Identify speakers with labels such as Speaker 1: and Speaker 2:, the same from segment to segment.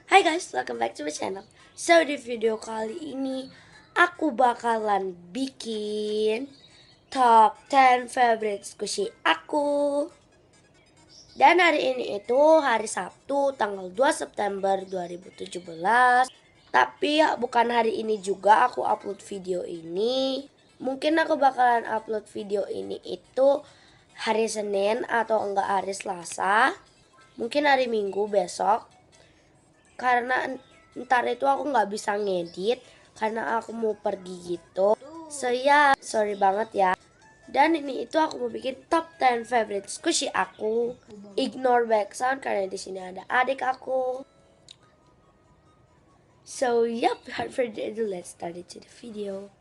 Speaker 1: Hai guys, welcome back to my channel. So di video kali ini aku bakalan bikin top 10 favorite squishy aku. Dan hari ini itu hari Sabtu tanggal 2 September 2017. Tapi ya bukan hari ini juga aku upload video ini. Mungkin aku bakalan upload video ini itu hari Senin atau enggak hari Selasa. Mungkin hari Minggu besok. Karena ntar itu aku nggak bisa ngedit karena aku mau pergi gitu. So ya, sorry banget ya. Dan ini itu aku mau bikin top 10 favorite squishy aku. Ignore background karena di sini ada adik aku. So yup, without further ado, let's start into the video.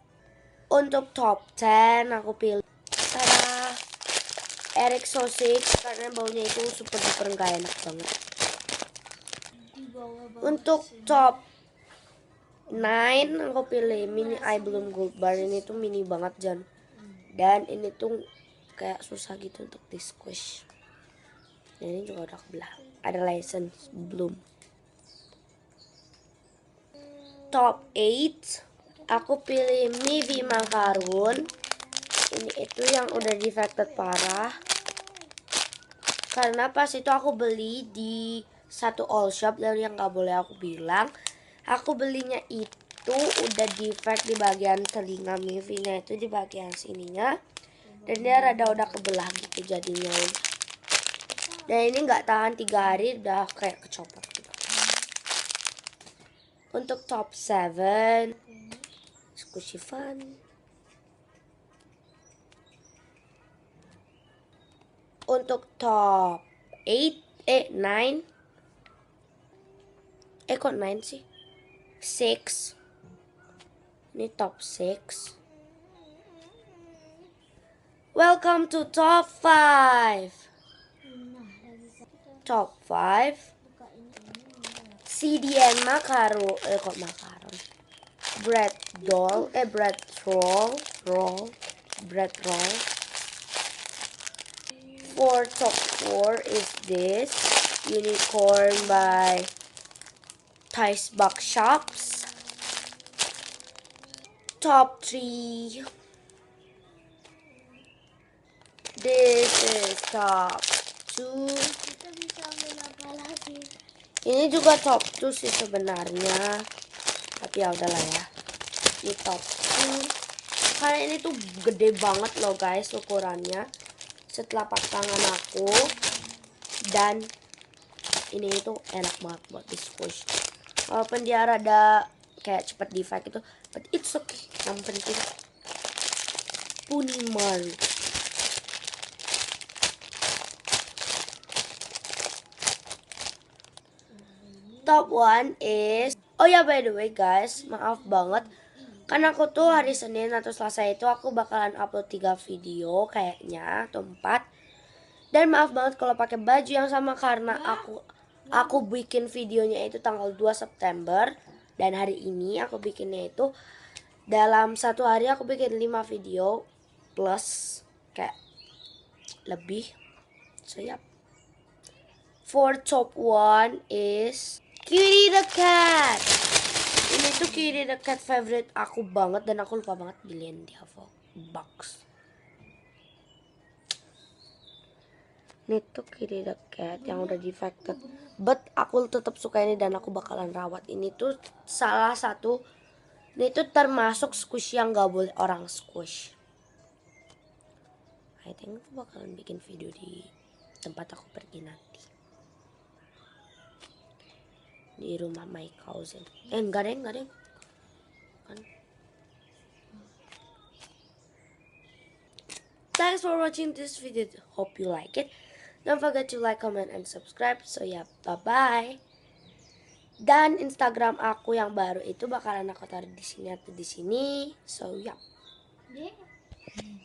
Speaker 1: Untuk top 10 aku pilih tada, Eric Sausage karena baunya itu super duper gak enak banget. Untuk top 9 aku pilih mini eye bloom gold bar. Ini tuh mini banget Jan. Dan ini tuh kayak susah gitu untuk di squish. Dan ini juga udah kebelah. Ada license bloom. Top 8 aku pilih Mivi Macaron. Ini itu yang udah defected parah. Karena pas itu aku beli di satu all shop, dan yang gak boleh aku bilang, aku belinya itu udah defect di bagian telinga Mivinya itu di bagian sininya, dan dia rada udah kebelah gitu jadinya. Dan ini nggak tahan 3 hari udah kayak kecopot gitu. Untuk top 7 Squishy Fun. Untuk top 9 kok 9 sih? 6. Ini top 6. Welcome to top 5. Top 5 CDN Macaron. Kok Macaron? Bread roll. Bread roll. For top 4 is this Unicorn by Thai's Buck Shops. Top 3. This is top 2. Ini juga top 2 sih sebenarnya. Tapi ya udahlah ya. Ini top 2. Karena ini tuh gede banget loh guys ukurannya. Setelapak tangan aku. Dan ini itu enak banget buat di squish. Walaupun dia rada kayak cepet defect gitu, but it's okay. Yang penting Punimaru. Top 1 is, oh ya by the way guys, maaf banget karena aku tuh hari Senin atau Selasa itu aku bakalan upload 3 video kayaknya atau 4. Dan maaf banget kalau pakai baju yang sama karena aku bikin videonya itu tanggal 2 September dan hari ini aku bikinnya itu dalam satu hari aku bikin 5 video plus kayak lebih. So yep. For top 1 is Kitty the Cat. Ini tuh Kitty the Cat favorite aku banget dan aku lupa banget beliin di box. Ini tuh Kitty the Cat yang udah defected, but aku tetap suka ini dan aku bakalan rawat. Ini tuh salah satu, ini tuh termasuk squish yang gak boleh orang squish. I think aku bakalan bikin video di tempat aku pergi nanti, di rumah my cousin. Enggak deh kan. Thanks for watching this video. Hope you like it. Don't forget to like, comment, and subscribe. So ya, bye-bye. Dan Instagram aku yang baru itu bakalan aku taruh di sini atau di sini. So ya.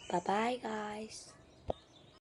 Speaker 1: Bye-bye guys.